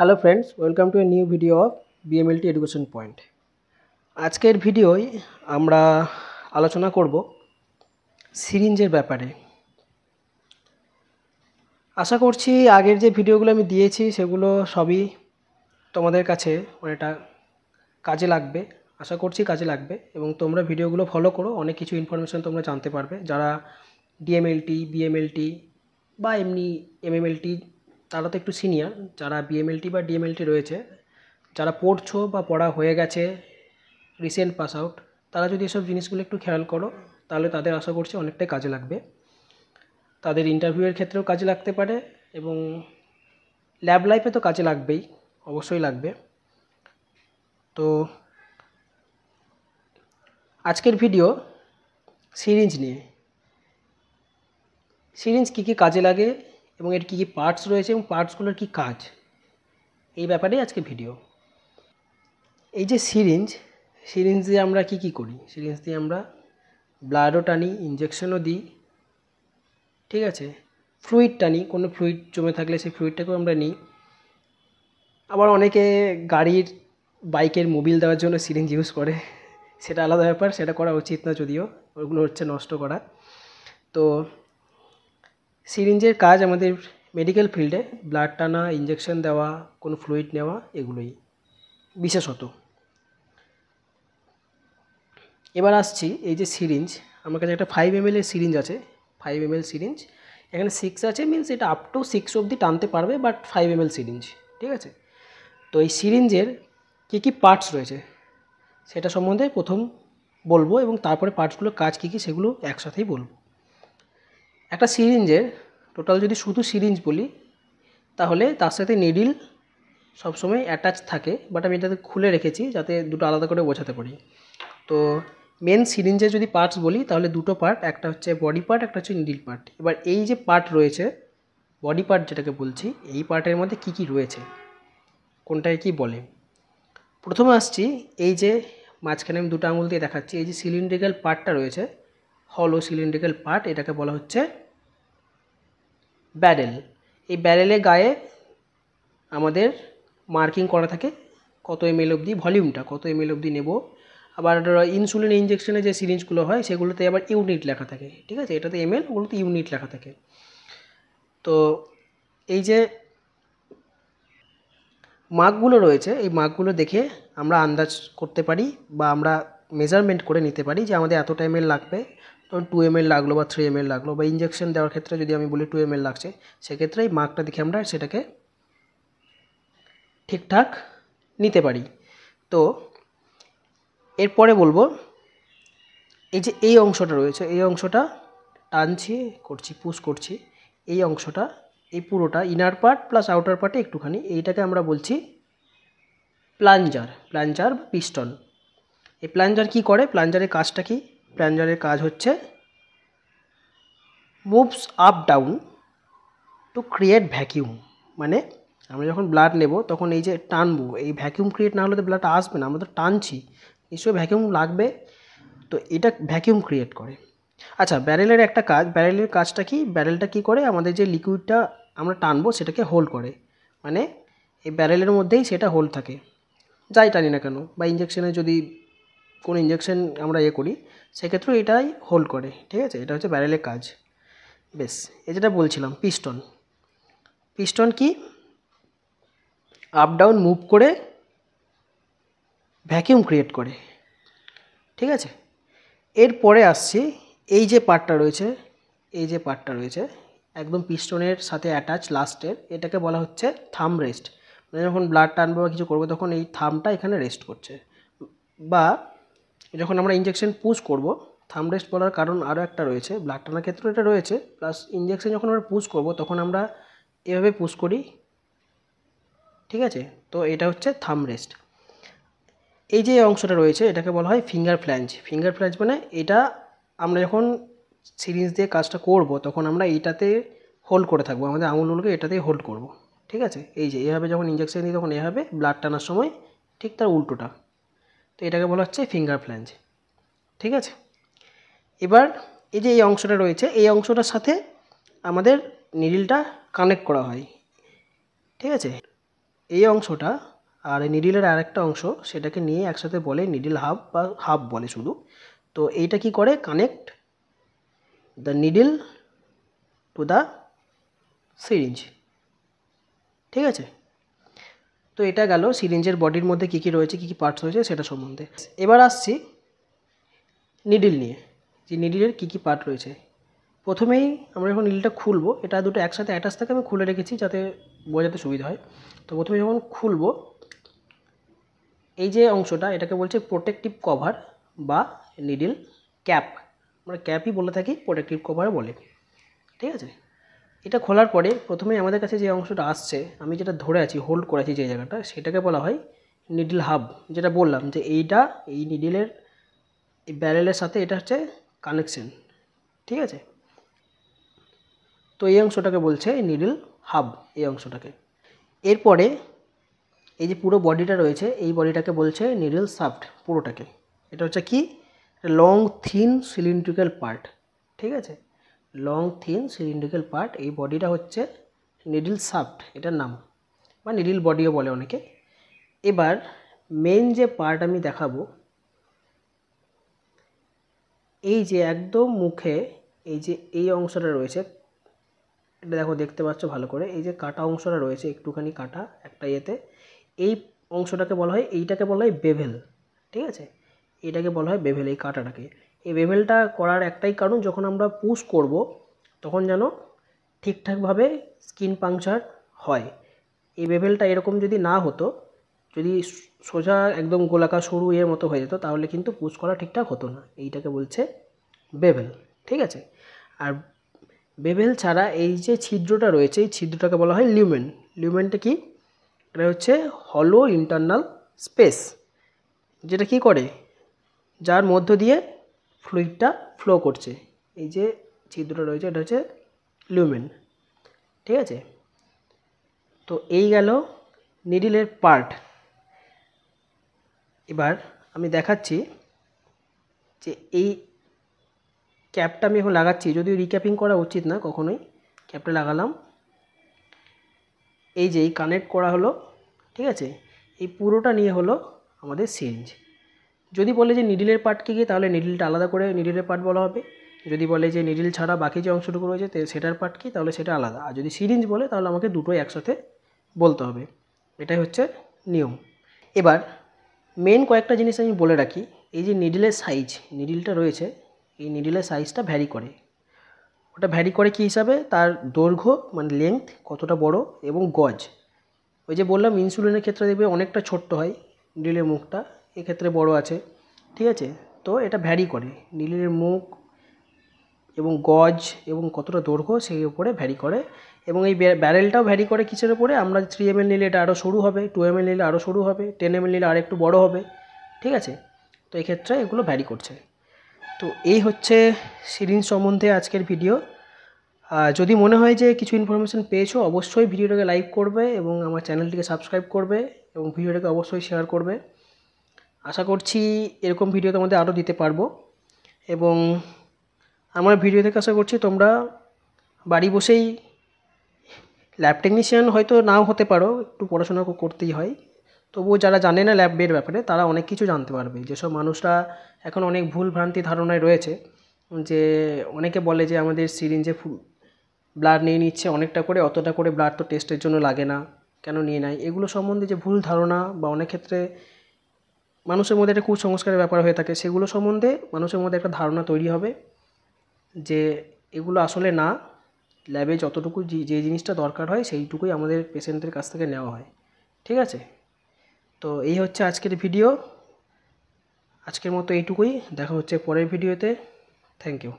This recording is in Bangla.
Hello friends, welcome to a new video of BMLT education point. আজকের ভিডিওয় আমরা আলোচনা করব সিরিঞ্জের ব্যাপারে। আশা করছি আগের যে ভিডিওগুলো আমি দিয়েছি সেগুলো সবই তোমাদের কাছে অনেকটা কাজে লাগবে। আশা করছি কাজে লাগবে এবং তোমরা ভিডিওগুলো ফলো করো, অনেক কিছু ইনফরমেশান তোমরা জানতে পারবে। যারা ডিএমএলটি, বিএমএলটি বা এমনি এমএমএলটি তারা তো একটু সিনিয়র, যারা বিএমএলটি বা ডিএমএলটি রয়েছে, যারা পড়ছো বা পড়া হয়ে গেছে, রিসেন্ট পাস আউট, তারা যদি এসব জিনিসগুলো একটু খেয়াল করো তাহলে তাদের আশা করছি অনেকটাই কাজে লাগবে। তাদের ইন্টারভিউয়ের ক্ষেত্রেও কাজে লাগতে পারে এবং ল্যাব লাইফে তো কাজে লাগবেই, অবশ্যই লাগবে। তো আজকের ভিডিও সিরিঞ্জ নিয়ে। সিরিঞ্জ কী কী কাজে লাগে এবং এর কী কী পার্টস রয়েছে এবং পার্টসগুলোর কী কাজ, এই ব্যাপারেই আজকে ভিডিও। এই যে সিরিঞ্জ দিয়ে আমরা কী করি? সিরিঞ্জ দিয়ে আমরা ব্লাডও টানি, ইঞ্জেকশনও দিই, ঠিক আছে, ফ্লুইড টানি, কোনো ফ্লুইড জমে থাকলে সেই ফ্লুইডটাকেও আমরা নিই। আবার অনেকে গাড়ির বাইকের মোবিল দেওয়ার জন্য সিরিঞ্জ ইউজ করে, সেটা আলাদা ব্যাপার, সেটা করা উচিত না, যদিও ওগুলো হচ্ছে নষ্ট করা। তো সিরিঞ্জের কাজ আমাদের মেডিকেল ফিল্ডে ব্লাড টানা, ইঞ্জেকশন দেওয়া, কোনো ফ্লুইড নেওয়া, এগুলোই বিশেষত। এবার আসছি এই যে সিরিঞ্জ, আমার কাছে একটা 5 ml এর সিরিঞ্জ আছে, 5 ml সিরিঞ্জ। এখানে 6 আছে, মিনস এটা আপ টু 6 অবধি টানতে পারবে, বাট 5 ml সিরিঞ্জ, ঠিক আছে। তো এই সিরিঞ্জের কী কী পার্টস রয়েছে সেটা সম্বন্ধে প্রথম বলবো এবং তারপরে পার্টসগুলোর কাজ কী কী সেগুলো একসাথেই বলবো। একটা সিরিঞ্জের টোটাল যদি শুধু সিরিঞ্জ বলি তাহলে তার সাথে নিডিল সবসময় অ্যাটাচ থাকে, বাট আমি এটাতে খুলে রেখেছি যাতে দুটো আলাদা করে বোঝাতে পারি। তো মেন সিরিঞ্জের যদি পার্টস বলি তাহলে দুটো পার্ট, একটা হচ্ছে বডি পার্ট, একটা হচ্ছে নিডিল পার্ট। এবার এই যে পার্ট রয়েছে, বডি পার্ট যেটাকে বলছি, এই পার্টের মধ্যে কী কী রয়েছে, কোনটায় কী বলে। প্রথমে আসছি এই যে মাঝখানে আমি দুটো আঙুল দিয়ে দেখাচ্ছি, এই যে সিলিন্ড্রিক্যাল পার্টটা রয়েছে, হলো সিলিন্ড্রিক্যাল পার্ট, এটাকে বলা হচ্ছে ব্যারেল। এই ব্যারেলের গায়ে আমাদের মার্কিং করা থাকে কত ml অবধি, ভলিউমটা কত ml অবধি নেব। আবার ইনসুলিন ইঞ্জেকশনে যে সিরিঞ্জগুলো হয় সেগুলোতে আবার ইউনিট লেখা থাকে, ঠিক আছে, এটাতে ml, ওগুলোতে ইউনিট লেখা থাকে। তো এই যে মার্কগুলো রয়েছে, এই মার্কগুলো দেখে আমরা আন্দাজ করতে পারি বা আমরা মেজারমেন্ট করে নিতে পারি যে আমাদের এতটা ml লাগবে। ধরুন 2 ml লাগলো বা 3 ml লাগলো, বা ইঞ্জেকশন দেওয়ার ক্ষেত্রে যদি আমি বলি 2 ml লাগছে, সেক্ষেত্রে এই মার্কটা দেখে আমরা সেটাকে ঠিকঠাক নিতে পারি। তো এরপরে বলবো এই যে এই অংশটা রয়েছে, এই অংশটা টানছি, করছি, পুশ করছি, এই অংশটা, এই পুরোটা ইনার পার্ট প্লাস আউটার পার্টে একটুখানি, এইটাকে আমরা বলছি প্লাঞ্জার বা পিস্টন। এই প্লাঞ্জার কি করে? প্লাঞ্জারের কাজটা কি? প্লাঞ্জারের কাজ হচ্ছে moves up down to create vacuum. মানে আমরা যখন ব্লাড নেব তখন এই যে টানবো, এই ভ্যাকিউম ক্রিয়েট না হলে তো ব্লাড আসবে না, আমরা তো টানছি, নিশ্চয়ই ভ্যাকিউম লাগবে, তো এটা ভ্যাকিউম ক্রিয়েট করে। আচ্ছা, ব্যারেলের একটা কাজ, ব্যারেলের কাজটা কি? ব্যারেলটা কি করে? আমাদের যে লিকুইডটা আমরা টানবো সেটাকে হোল্ড করে, মানে এই ব্যারেলের মধ্যেই সেটা হোল্ড থাকে, যাই টানি না কেন, বা ইঞ্জেকশনে যদি কোনো ইঞ্জেকশন আমরা করি সেক্ষেত্রেও এটাই হোল্ড করে, ঠিক আছে। এটা হচ্ছে ব্যারেলের কাজ। বেশ, এই যেটা বলছিলাম পিস্টন, পিস্টন কি আপ ডাউন মুভ করে ভ্যাকিউম ক্রিয়েট করে, ঠিক আছে। এরপরে আসছি এই যে পার্টটা রয়েছে, এই যে পার্টটা রয়েছে একদম পিস্টনের সাথে অ্যাটাচ লাস্টের, এটাকে বলা হচ্ছে থাম রেস্ট। মানে যখন ব্লাড টানবো বা কিছু করবো তখন এই থামটা এখানে রেস্ট করছে, বা যখন আমরা ইঞ্জেকশন পুশ করব, থাম রেস্ট বলার কারণ আরও একটা রয়েছে, ব্লাড টানার ক্ষেত্রে এটা রয়েছে, প্লাস ইঞ্জেকশন যখন আমরা পুশ করব তখন আমরা এভাবে পুশ করি, ঠিক আছে। তো এটা হচ্ছে থাম রেস্ট। এই যে অংশটা রয়েছে এটাকে বলা হয় ফিঙ্গার ফ্ল্যাঞ্জ। ফিঙ্গার ফ্ল্যাঞ্জ মানে এটা আমরা যখন সিরিঞ্জ দিয়ে কাজটা করব তখন আমরা এইটাতে হোল্ড করে থাকবো, আমাদের আঙুলগুলোকে এটাতেই হোল্ড করব, ঠিক আছে। এই যে এভাবে যখন ইঞ্জেকশন দিই তখন এভাবে, ব্লাড টানার সময় ঠিক তার উল্টোটা, তো এটাকে বলা হচ্ছে ফিঙ্গার ফ্ল্যাঞ্জ, ঠিক আছে। এবার এই যে এই অংশটা রয়েছে, এই অংশটার সাথে আমাদের নিডলটা কানেক্ট করা হয়, ঠিক আছে। এই অংশটা আর এই নিডিলের আরেকটা অংশ সেটাকে নিয়ে একসাথে বলে নিডিল হাব বা হাব বলে শুধু। তো এইটা কি করে, connect the needle to the syringe. ঠিক আছে, তো এটা গেল সিরিঞ্জের বডির মধ্যে কী কী রয়েছে, কী কী পার্টস রয়েছে সেটা সম্বন্ধে। এবার আসছি নিডিল নিয়ে, যে নিডিলের কী কী পার্ট রয়েছে। প্রথমেই আমরা যখন নিডিলটা খুলবো, এটা দুটো একসাথে অ্যাটাচ থাকে, আমি খুলে রেখেছি যাতে বোঝাতে সুবিধা হয়। তো প্রথমে যখন খুলবো, এই যে অংশটা এটাকে বলছে প্রোটেক্টিভ কভার বা নিডিল ক্যাপ। আমরা ক্যাপই বলে থাকি, প্রোটেক্টিভ কভার বলে। ঠিক আছে, এটা খোলার পরে প্রথমে আমাদের কাছে যে অংশটা আসছে, আমি যেটা ধরে আছি, হোল্ড করেছি যে জায়গাটা, সেটাকে বলা হয় নিডিল হাব। যেটা বললাম যে এইটা এই নিডিলের এই ব্যারেলের সাথে এটা হচ্ছে কানেকশন। ঠিক আছে, তো এই অংশটাকে বলছে নিডিল হাব, এই অংশটাকে। এরপরে এই যে পুরো বডিটা রয়েছে, এই বডিটাকে বলছে নিডল শাফট পুরোটাকে। এটা হচ্ছে কি, লং থিন সিলিন্ড্রিক্যাল পার্ট। ঠিক আছে, লং থিন সিলিন্ড্রিক্যাল পার্ট, এই বডিটা হচ্ছে নিডল শাফট, এটার নাম, বা নিডল বডিও বলে অনেকে। এবার মেন যে পার্ট আমি দেখাবো, এই যে একদম মুখে এই যে এই অংশটা রয়েছে, এটা দেখো, দেখতে পাচ্ছ ভালো করে, এই যে কাটা অংশটা রয়েছে, একটুখানি কাটা একটা ইয়েতে, এই অংশটাকে বলা হয়, এইটাকে বলা হয় বেভেল। ঠিক আছে, এটাকে বলা হয় বেভেল, এই কাটাটাকে। এই বেভেলটা করার একটাই কারণ, যখন আমরা পুশ করব তখন যেন ঠিকঠাকভাবে স্কিন পাংচার হয়। এই বেভেলটা এরকম যদি না হতো, যদি সোজা একদম গোলাকার সরু এর মতো হয়ে যেত, তাহলে কিন্তু পুশ করা ঠিকঠাক হতো না। এইটাকে বলছে বেভেল। ঠিক আছে, আর বেভেল ছাড়া এই যে ছিদ্রটা রয়েছে, এই ছিদ্রটাকে বলা হয় লিউমেন। লিউমেনটা কি, এটা হচ্ছে হলো ইন্টারনাল স্পেস, যেটা কি করে, যার মধ্য দিয়ে ফ্লুইডটা ফ্লো করছে। এই যে ছিদ্রটা রয়েছে এটা হচ্ছে লিউমেন। ঠিক আছে, তো এই গেল নিডিলের পার্ট। এবার আমি দেখাচ্ছি যে এই ক্যাপটা আমি এখন লাগাচ্ছি, যদিও রিক্যাপিং করা উচিত না কখনোই। ক্যাপটা লাগালাম, এই যে এই কানেক্ট করা হলো। ঠিক আছে, এই পুরোটা নিয়ে হলো আমাদের সিরিঞ্জ। যদি বলে যে নিডিলের পার্ট কী কী, তাহলে নিডিলটা আলাদা করে নিডিলের পার্ট বলা হবে। যদি বলে যে নিডিল ছাড়া বাকি যে অংশটুকু রয়েছে সেটার পার্ট কী, তাহলে সেটা আলাদা। আর যদি সিরিঞ্জ বলে, তাহলে আমাকে দুটোই একসাথে বলতে হবে। এটাই হচ্ছে নিয়ম। এবার মেন কয়েকটা জিনিস আমি বলে রাখি। এই যে নিডিলের সাইজ, নিডিলটা রয়েছে, এই নিডিলের সাইজটা ভ্যারি করে। ওটা ভ্যারি করে কী হিসাবে, তার দৈর্ঘ্য মানে লেংথ কতটা বড়, এবং গজ। ওই যে বললাম ইনসুলিনের ক্ষেত্রে দেখবে অনেকটা ছোট্ট হয় নিডিলের মুখটা, এক্ষেত্রে বড় আছে। ঠিক আছে, তো এটা ভ্যারি করে, নিডিলের মুখ এবং গজ এবং কতটা দৈর্ঘ্য সেই উপরে ভ্যারি করে। এবং এই ব্যারেলটাও ভ্যারি করে কিসের উপরে, আমরা 3 ml নিলে এটা আরও সরু হবে, 2 ml নিলে আরও সরু হবে, 10 ml নিলে আর একটু বড় হবে। ঠিক আছে, তো এক্ষেত্রে এগুলো ভ্যারি করছে। তো এই হচ্ছে সিরিঞ্জ সম্বন্ধে আজকের ভিডিও। যদি মনে হয় যে কিছু ইনফরমেশান পেয়েছো, অবশ্যই ভিডিওটাকে লাইক করবে এবং আমার চ্যানেলটিকে সাবস্ক্রাইব করবে এবং ভিডিওটাকে অবশ্যই শেয়ার করবে। আশা করছি এরকম ভিডিও তোমাদের আরও দিতে পারবো। এবং আমার ভিডিও থেকে আশা করছি তোমরা বাড়ি বসেই, ল্যাব টেকনিশিয়ান হয়তো নাও হতে পারো, একটু পড়াশোনা করতেই হয়, তবুও যারা জানে না ল্যাবের ব্যাপারে, তারা অনেক কিছু জানতে পারবে। যেসব মানুষরা এখন অনেক ভুল ভ্রান্তি ধারণায় রয়েছে, যে অনেকে বলে যে আমাদের সিরিঞ্জে ব্লাড নিয়ে নিচ্ছে অনেকটা করে, অতটা করে ব্লাড তো টেস্টের জন্য লাগে না, কেন নিয়ে নেয়, এগুলো সম্বন্ধে যে ভুল ধারণা বা অনেক ক্ষেত্রে মানুষের মধ্যে একটা কুসংস্কারের ব্যাপার হয়ে থাকে, সেগুলো সম্বন্ধে মানুষের মধ্যে একটা ধারণা তৈরি হবে যে এগুলো আসলে না, ল্যাবে যতটুকু যে জিনিসটা দরকার হয় সেইটুকুই আমাদের পেশেন্টদের কাছ থেকে নেওয়া হয়। ঠিক আছে, তো এই হচ্ছে আজকের ভিডিও। আজকের মতো এইটুকুই, দেখা হচ্ছে পরের ভিডিওতে। Thank you.